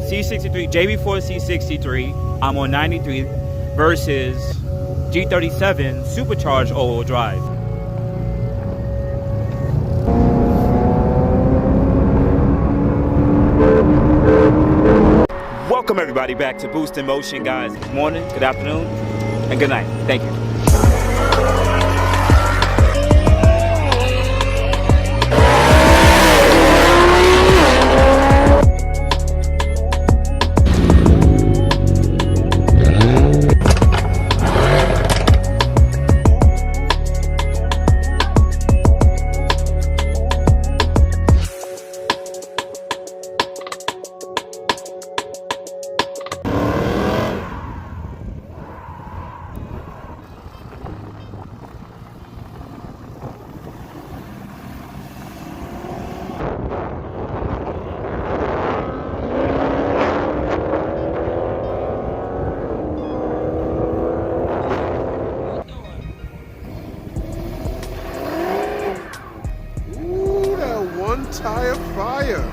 C63, JB4 C63, I'm on 93 versus G37 supercharged all-wheel drive. Welcome everybody back to Boost in Motion, guys. Good morning, good afternoon, and good night. Thank you. Tire fire.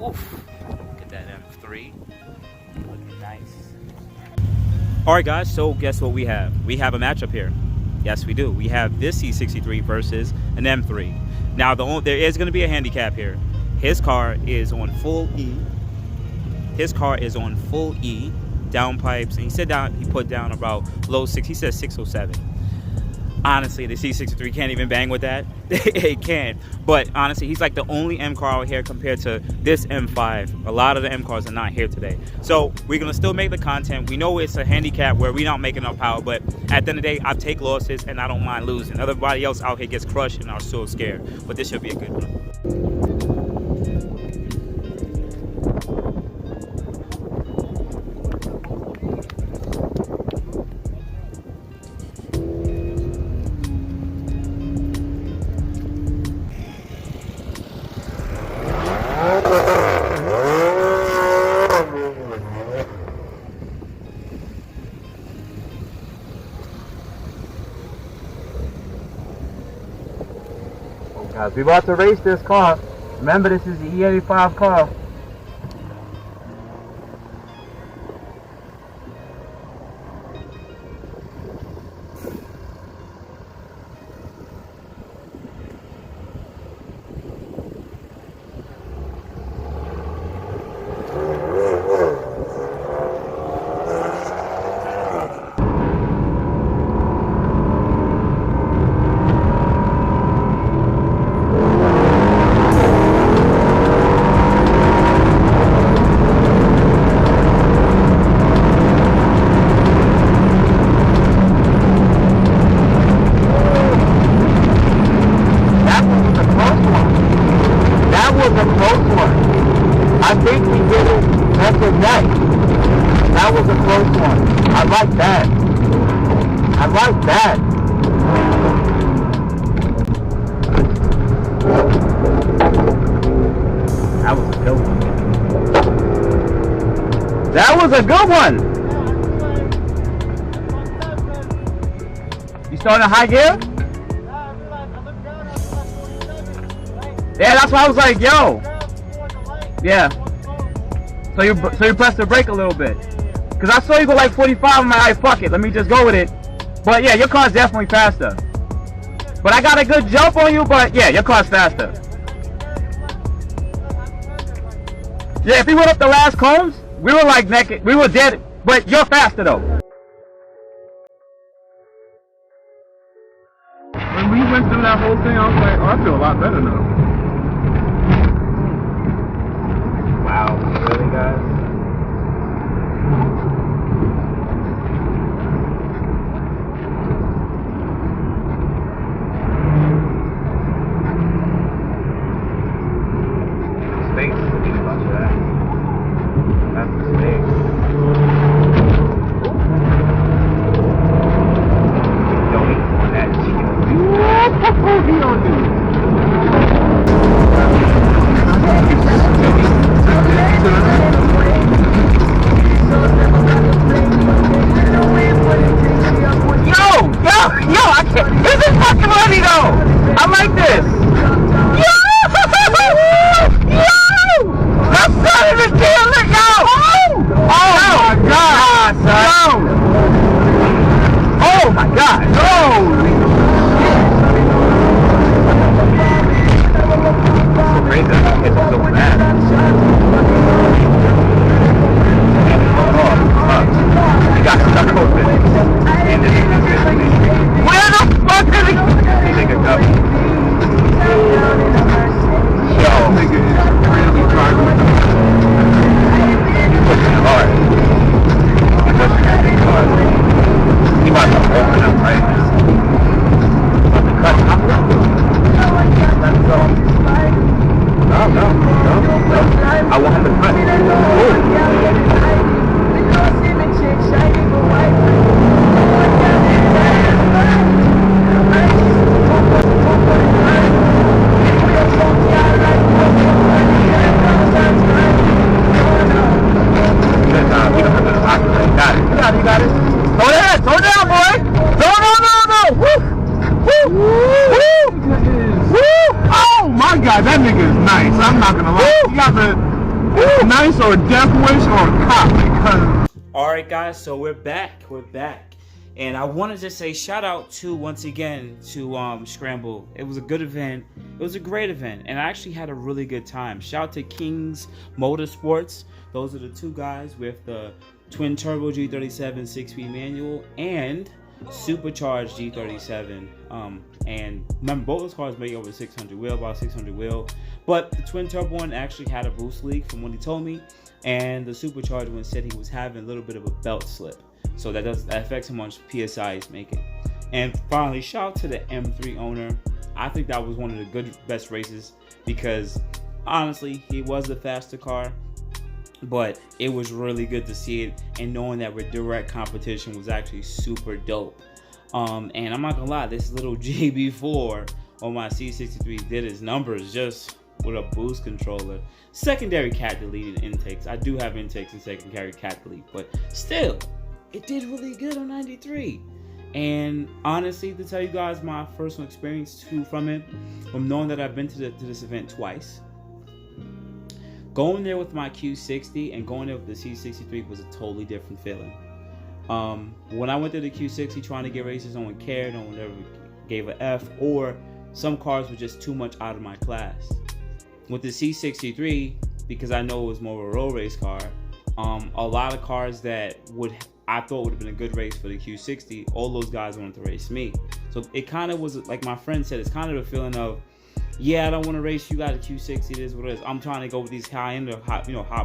Oof. Look at that M3. Looking nice. Alright guys, so guess what we have? We have a matchup here. Yes, we do. We have this C63 versus an M3. Now, there is going to be a handicap here. His car is on full E. His car is on full E, downpipes, and he put down about low 6. He says 607. Honestly, the C63 can't even bang with that. It can't. But honestly, he's like the only M car out here compared to this M5. A lot of the M cars are not here today. So we're going to still make the content. We know it's a handicap where we're not making enough power, but at the end of the day, I take losses and I don't mind losing. Everybody else out here gets crushed and are so scared. But this should be a good one. Guys, we about to race this car. Remember, this is the E85 car. I think we did it neck and neck. That was a close one. I like that. I like that. That was a good one. That was a good one. You starting in high gear? Yeah, that's why I was like, yo. Yeah. So you pressed the brake a little bit. Cause I saw you go like 45. I'm like, alright, fuck it. Let me just go with it. But yeah, your car's definitely faster. But I got a good jump on you. But yeah, your car's faster. Yeah, if we went up the last cones, we were like naked. We were dead. But you're faster though. When we went through that whole thing, I was like, oh, I feel a lot better now. Wow, really, guys? This is fucking funny though. I like this. Yo! Yo! That's son of the deal, look out! Oh my God, son. Oh my God. Holy so crazy that I hit it so fast. He got stuck open. Where the fuck is he? Nigga up. Yo, nigga is really driving. He's pushing it hard. He's pushing that thing hard. He about to open up right now. About to cut him. Let's go. No. I want him to cut. You got it. Slow down, boy. No. Woo. Oh my God, that nigga is nice. I'm not gonna lie. You got the nice or death wish or a cop because. Alright guys, so we're back. And I wanted to say shout out to, once again, to Scramble. It was a good event. It was a great event. And I actually had a really good time. Shout out to Kings Motorsports. Those are the two guys with the twin turbo G37 6-speed manual and supercharged G37. And remember, both those cars make over 600 wheel, about 600 wheel. But the twin turbo one actually had a boost leak from what he told me. And the supercharged one said he was having a little bit of a belt slip. So that affects how much PSI he's making. And finally, shout out to the M3 owner. I think that was one of the best races because honestly, he was the faster car. But it was really good to see it, and knowing that with direct competition was actually super dope. And I'm not gonna lie, this little GB4 on my C63 did its numbers just with a boost controller. Secondary cat deleted intakes. I do have intakes and secondary cat delete, but still, it did really good on 93. And honestly, to tell you guys my personal experience too from it, from knowing that I've been to this event twice. Going there with my Q60 and going there with the C63 was a totally different feeling. When I went to the Q60 trying to get races, no one cared, no one ever gave an F, or some cars were just too much out of my class. With the C63, because I know it was more of a road race car, a lot of cars that I thought would have been a good race for the Q60, all those guys wanted to race me. So it kind of was, like my friend said, it's kind of a feeling of, yeah, I don't want to race you, got a Q60, it is what it is. I'm trying to go with these high-end or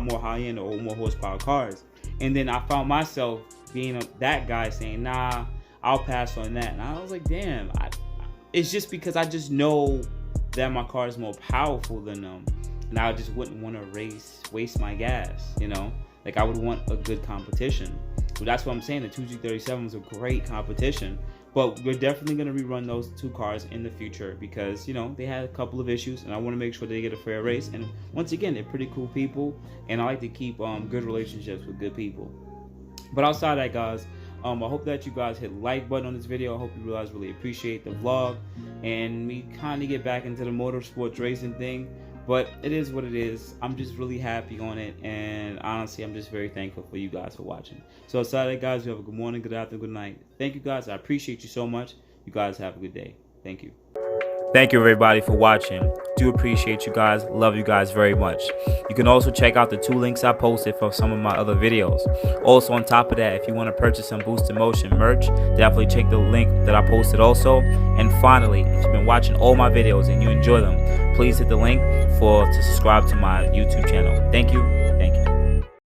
more high-end or more horsepower cars. And then I found myself being that guy saying, nah, I'll pass on that. And I was like, damn, it's just because I just know that my car is more powerful than them. And I just wouldn't want to waste my gas, you know? Like, I would want a good competition. So that's what I'm saying. The 2G37 was a great competition. But we're definitely going to rerun those two cars in the future because, you know, they had a couple of issues. And I want to make sure they get a fair race. And once again, they're pretty cool people. And I like to keep good relationships with good people. But outside of that, guys, I hope that you guys hit the like button on this video. I hope you guys really appreciate the vlog. And me kind of get back into the motorsports racing thing. But it is what it is. I'm just really happy on it. And honestly, I'm just very thankful for you guys for watching. So outside of that, guys, you have a good morning, good afternoon, good night. Thank you, guys. I appreciate you so much. You guys have a good day. Thank you. Thank you, everybody, for watching. Do appreciate you guys. Love you guys very much. You can also check out the 2 links I posted for some of my other videos. Also, on top of that, if you want to purchase some boostinmotion merch, definitely check the link that I posted also. And finally, if you've been watching all my videos and you enjoy them, please hit the link to subscribe to my YouTube channel. Thank you.